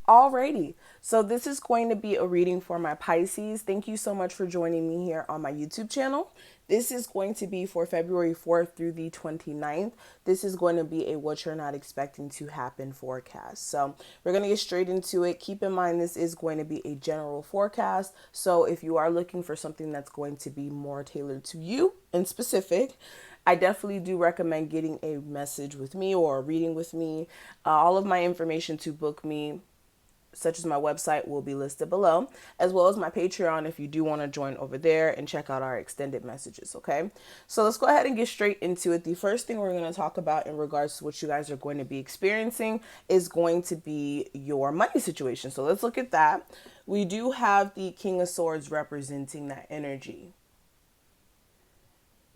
Alrighty, so this is going to be a reading for my Pisces. Thank you so much for joining me here on my YouTube channel. This is going to be for February 4th through the 29th. This is going to be a what you're not expecting to happen forecast. So we're going to get straight into it. Keep in mind this is going to be a general forecast. So if you are looking for something that's going to be more tailored to you and specific, I definitely do recommend getting a message with me or a reading with me. All of my information to book me, such as my website, will be listed below, as well as my Patreon if you do want to join over there and check out our extended messages, okay? So let's go ahead and get straight into it. The first thing we're going to talk about in regards to what you guys are going to be experiencing is going to be your money situation. So let's look at that. We do have the King of Swords representing that energy.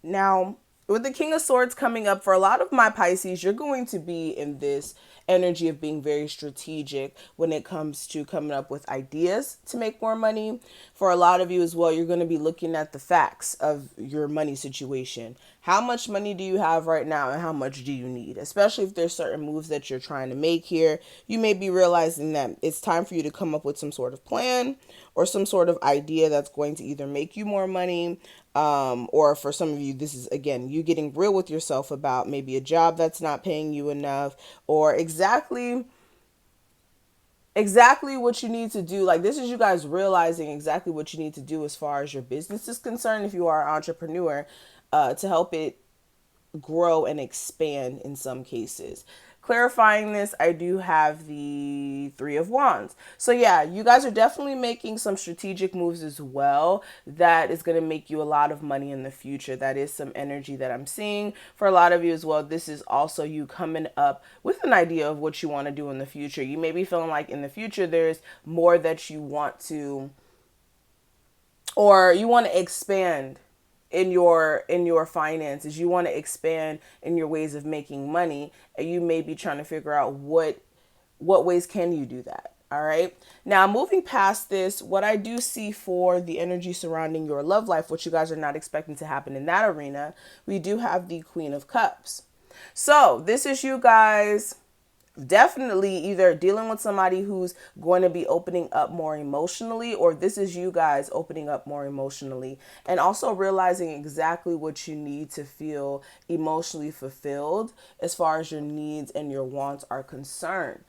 Now, with the King of Swords coming up, for a lot of my Pisces, you're going to be in this energy of being very strategic when it comes to coming up with ideas to make more money. For a lot of you as well, you're going to be looking at the facts of your money situation. How much money do you have right now and how much do you need? Especially if there's certain moves that you're trying to make here, you may be realizing that it's time for you to come up with some sort of plan or some sort of idea that's going to either make you more money, or for some of you, this is, again, you getting real with yourself about maybe a job that's not paying you enough, or exactly what you need to do. Like, this is you guys realizing exactly what you need to do as far as your business is concerned, if you are an entrepreneur, to help it grow and expand in some cases. Clarifying this, I do have the Three of Wands. So yeah, you guys are definitely making some strategic moves as well. That is going to make you a lot of money in the future. That is some energy that I'm seeing for a lot of you as well. This is also you coming up with an idea of what you want to do in the future. You may be feeling like in the future there's more that you want to, or you want to expand in your finances. You want to expand in your ways of making money, and you may be trying to figure out what ways can you do that. All right, now moving past this, what I do see for the energy surrounding your love life, what you guys are not expecting to happen in that arena, we do have the Queen of Cups. So this is you guys definitely either dealing with somebody who's going to be opening up more emotionally, or this is you guys opening up more emotionally and also realizing exactly what you need to feel emotionally fulfilled as far as your needs and your wants are concerned.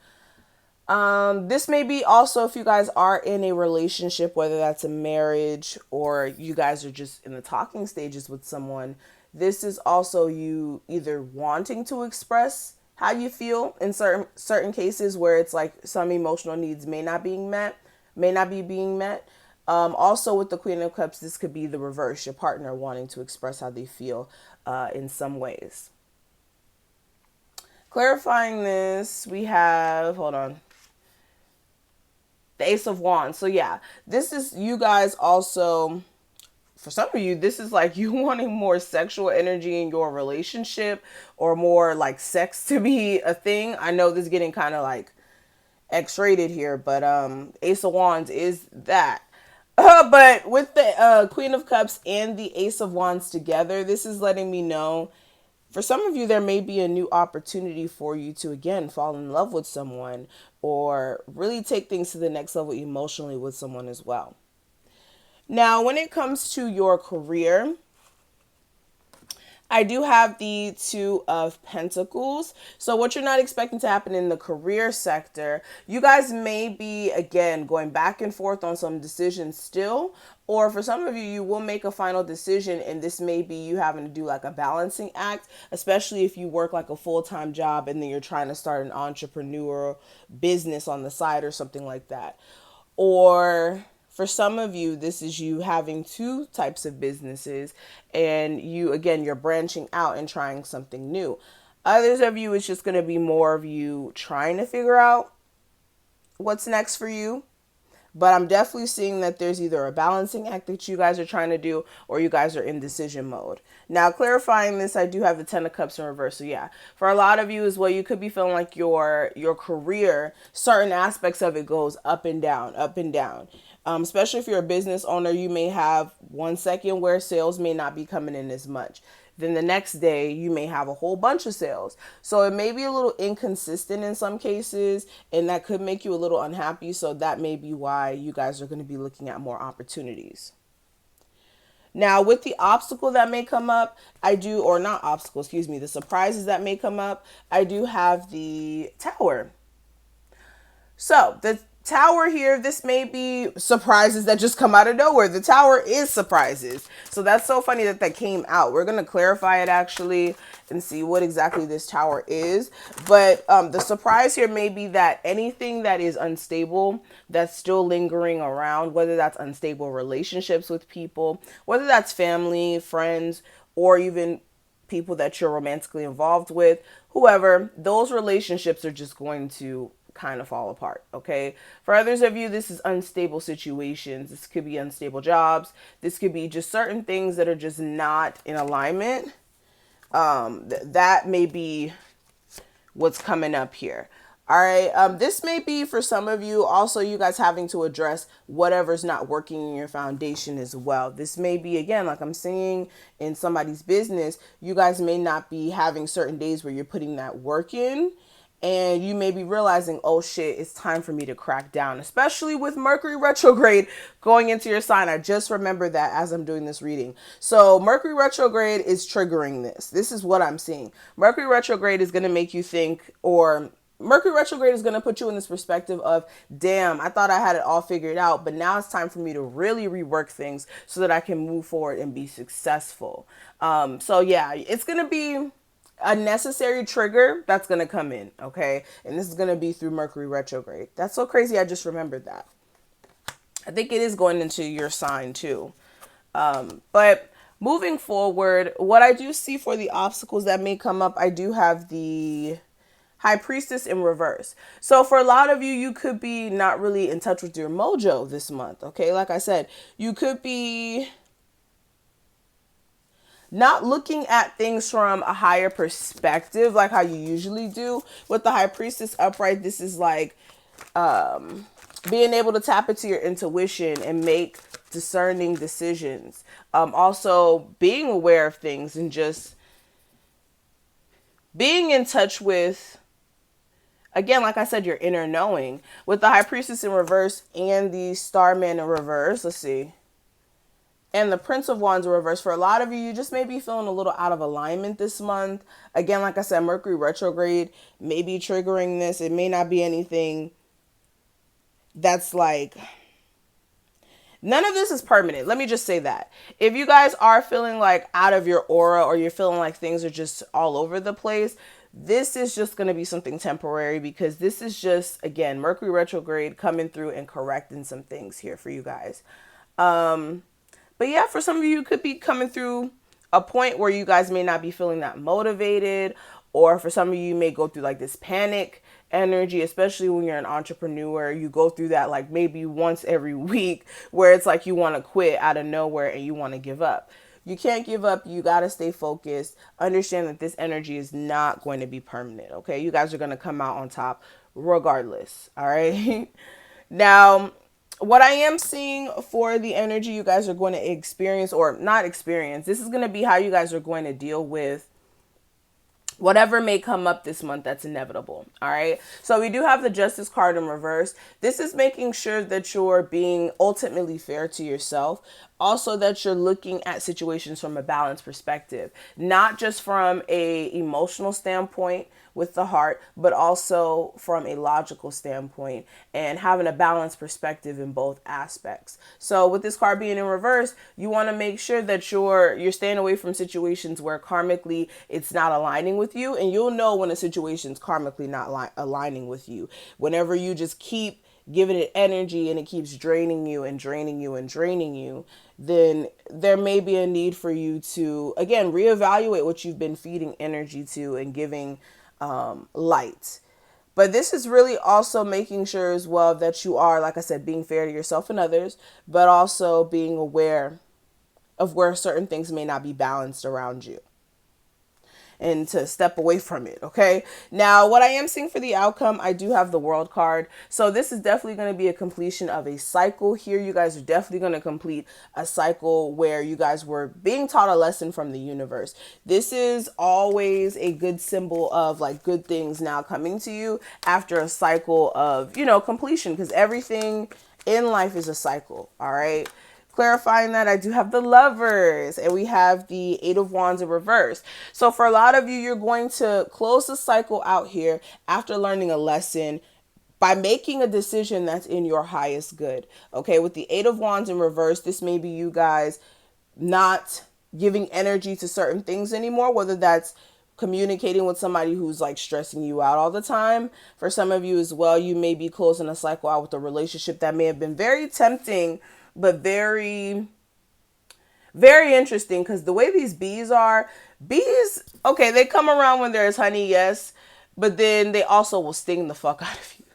This may be also if you guys are in a relationship, whether that's a marriage or you guys are just in the talking stages with someone. This is also you either wanting to express how you feel in certain cases where it's like some emotional needs may not be being met. Also with the Queen of Cups, this could be the reverse, your partner wanting to express how they feel in some ways. Clarifying this, we have, hold on, the Ace of Wands. So yeah, this is you guys also, for some of you, this is like you wanting more sexual energy in your relationship or more like sex to be a thing. I know this is getting kind of like X-rated here, but Ace of Wands is that. But with the Queen of Cups and the Ace of Wands together, this is letting me know for some of you, there may be a new opportunity for you to, again, fall in love with someone or really take things to the next level emotionally with someone as well. Now, when it comes to your career, I do have the Two of Pentacles. So what you're not expecting to happen in the career sector, you guys may be, again, going back and forth on some decisions still. Or for some of you, you will make a final decision, and this may be you having to do like a balancing act, especially if you work like a full-time job and then you're trying to start an entrepreneurial business on the side or something like that. Or for some of you, this is you having two types of businesses and you, again, you're branching out and trying something new. Others of you, it's just going to be more of you trying to figure out what's next for you. But I'm definitely seeing that there's either a balancing act that you guys are trying to do or you guys are in decision mode. Now, clarifying this, I do have the Ten of Cups in reverse. So yeah, for a lot of you as well, you could be feeling like your career, certain aspects of it goes up and down, up and down. Especially if you're a business owner, you may have 1 second where sales may not be coming in as much. then the next day you may have a whole bunch of sales. So it may be a little inconsistent in some cases, and that could make you a little unhappy. So that may be why you guys are going to be looking at more opportunities. Now, with the obstacle that may come up, I do, or not obstacle, excuse me, the surprises that may come up, I do have the Tower. So the Tower here, this may be surprises that just come out of nowhere. The Tower is surprises. So that's so funny that that came out. We're going to clarify it actually and see what exactly this Tower is. But the surprise here may be that anything that is unstable, that's still lingering around, whether that's unstable relationships with people, whether that's family, friends, or even people that you're romantically involved with, whoever, those relationships are just going to kind of fall apart. Okay, for others of you, this is unstable situations. This could be unstable jobs. This could be just certain things that are just not in alignment. That may be what's coming up here. All right, this may be for some of you also you guys having to address whatever's not working in your foundation as well. This may be, again, like I'm saying, in somebody's business, you guys may not be having certain days where you're putting that work in, and you may be realizing, oh shit, it's time for me to crack down, especially with Mercury retrograde going into your sign. I just remembered that as I'm doing this reading. So Mercury retrograde is triggering this. This is what I'm seeing. Mercury retrograde is going to make you think, or Mercury retrograde is going to put you in this perspective of, damn, I thought I had it all figured out, but now it's time for me to really rework things so that I can move forward and be successful. So yeah, it's going to be a necessary trigger that's going to come in, okay? And this is going to be through Mercury retrograde. That's so crazy. I just remembered that. I think it is going into your sign too. But moving forward, what I do see for the obstacles that may come up, I do have the High Priestess in reverse. So for a lot of you, you could be not really in touch with your mojo this month, okay? Like I said, you could be not looking at things from a higher perspective like how you usually do. With the High Priestess upright, this is like being able to tap into your intuition and make discerning decisions. Also being aware of things and just being in touch with, again, like I said, your inner knowing. With the High Priestess in reverse and the Starman in reverse, let's see, and the Prince of Wands in reverse, for a lot of you, you just may be feeling a little out of alignment this month. Again, like I said, Mercury retrograde may be triggering this. It may not be anything that's like, none of this is permanent. Let me just say that. If you guys are feeling like out of your aura, or you're feeling like things are just all over the place, this is just going to be something temporary, because this is just, again, Mercury retrograde coming through and correcting some things here for you guys. But yeah, for some of you, could be coming through a point where you guys may not be feeling that motivated, or for some of you, you may go through like this panic energy, especially when you're an entrepreneur. You go through that like maybe once every week, where it's like you want to quit out of nowhere and you want to give up. You can't give up. You got to stay focused. Understand that this energy is not going to be permanent. Okay. You guys are going to come out on top regardless. All right. Now, what I am seeing for the energy you guys are going to experience, or not experience, this is going to be how you guys are going to deal with whatever may come up this month that's inevitable. All right. So we do have the Justice card in reverse. This is making sure that you're being ultimately fair to yourself. Also, that you're looking at situations from a balanced perspective, not just from a emotional standpoint with the heart, but also from a logical standpoint, and having a balanced perspective in both aspects. So with this card being in reverse, you want to make sure that you're staying away from situations where karmically it's not aligning with you, and you'll know when a situation's karmically not aligning with you. Whenever you just keep giving it energy and it keeps draining you and draining you and draining you, then there may be a need for you to, again, reevaluate what you've been feeding energy to and giving light. But this is really also making sure as well that you are, like I said, being fair to yourself and others, but also being aware of where certain things may not be balanced around you. and to step away from it. Okay. Now, what I am seeing for the outcome, I do have the World card. So this is definitely going to be a completion of a cycle here. You guys are definitely going to complete a cycle where you guys were being taught a lesson from the universe. This is always a good symbol of like good things now coming to you after a cycle of, completion, because everything in life is a cycle. All right. Clarifying that, I do have the Lovers, and we have the Eight of Wands in reverse. So for a lot of you, you're going to close the cycle out here after learning a lesson by making a decision that's in your highest good. Okay, with the Eight of Wands in reverse, this may be you guys not giving energy to certain things anymore, whether that's communicating with somebody who's like stressing you out all the time. For some of you as well, you may be closing a cycle out with a relationship that may have been very tempting, but very, very interesting, because the way these bees, okay, they come around when there's honey, yes, but then they also will sting the fuck out of you.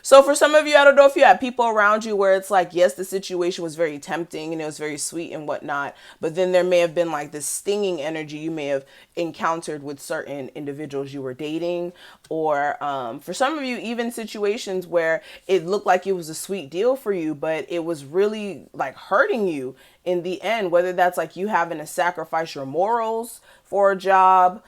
So for some of you, I don't know if you have people around you where it's like, yes, the situation was very tempting and it was very sweet and whatnot, but then there may have been like this stinging energy you may have encountered with certain individuals you were dating, or for some of you, even situations where it looked like it was a sweet deal for you, but it was really like hurting you in the end, whether that's like you having to sacrifice your morals for a job,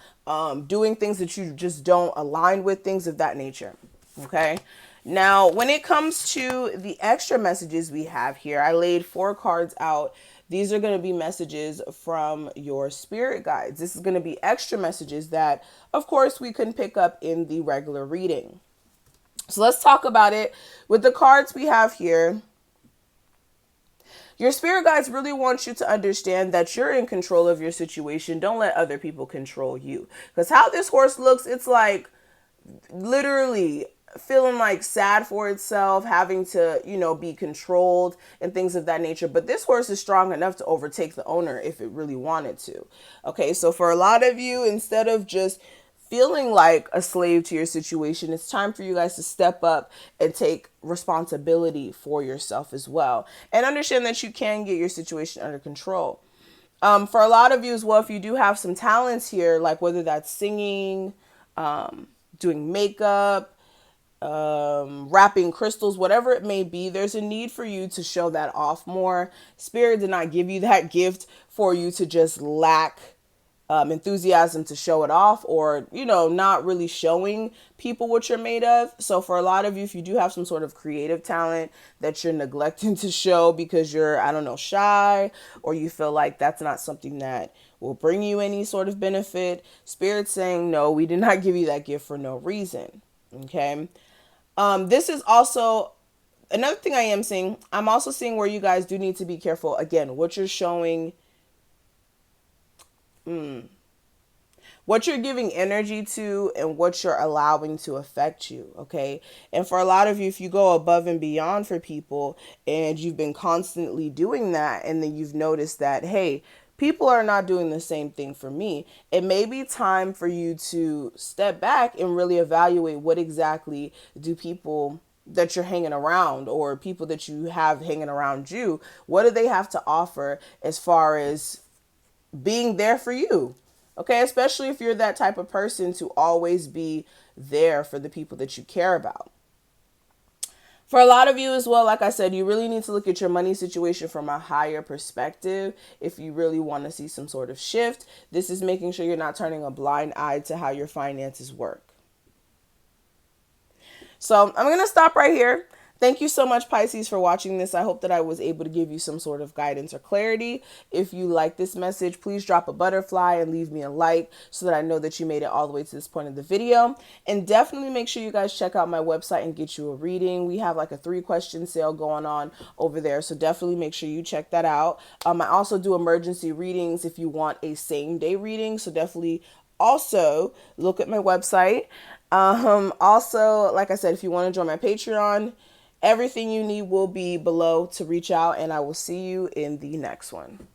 doing things that you just don't align with, things of that nature. Okay. Now, when it comes to the extra messages we have here, I laid 4 cards out. These are going to be messages from your spirit guides. This is going to be extra messages that, of course, we couldn't pick up in the regular reading. So let's talk about it. With the cards we have here, your spirit guides really want you to understand that you're in control of your situation. Don't let other people control you. Because how this horse looks, it's like literally feeling like sad for itself, having to, be controlled and things of that nature. But this horse is strong enough to overtake the owner if it really wanted to. Okay, so for a lot of you, instead of just feeling like a slave to your situation, it's time for you guys to step up and take responsibility for yourself as well. And understand that you can get your situation under control. For a lot of you as well, if you do have some talents here, like whether that's singing, doing makeup, wrapping crystals, whatever it may be, there's a need for you to show that off more. Spirit did not give you that gift for you to just lack enthusiasm to show it off, or not really showing people what you're made of. So for a lot of you, if you do have some sort of creative talent that you're neglecting to show because you're, I don't know, shy, or you feel like that's not something that will bring you any sort of benefit, Spirit's saying, no, we did not give you that gift for no reason. Okay. This is also another thing I am seeing. I'm also seeing where you guys do need to be careful. Again, what you're showing, what you're giving energy to, and what you're allowing to affect you. Okay. And for a lot of you, if you go above and beyond for people and you've been constantly doing that, and then you've noticed that, hey, people are not doing the same thing for me, it may be time for you to step back and really evaluate what exactly do people that you're hanging around, or people that you have hanging around you, what do they have to offer as far as being there for you? Okay, especially if you're that type of person to always be there for the people that you care about. For a lot of you as well, like I said, you really need to look at your money situation from a higher perspective if you really want to see some sort of shift. This is making sure you're not turning a blind eye to how your finances work. So I'm going to stop right here. Thank you so much, Pisces, for watching this. I hope that I was able to give you some sort of guidance or clarity. If you like this message, please drop a butterfly and leave me a like so that I know that you made it all the way to this point of the video. And definitely make sure you guys check out my website and get you a reading. We have like a 3-question sale going on over there, so definitely make sure you check that out. I also do emergency readings if you want a same-day reading, so definitely also look at my website. Also, like I said, if you want to join my Patreon, everything you need will be below to reach out, and I will see you in the next one.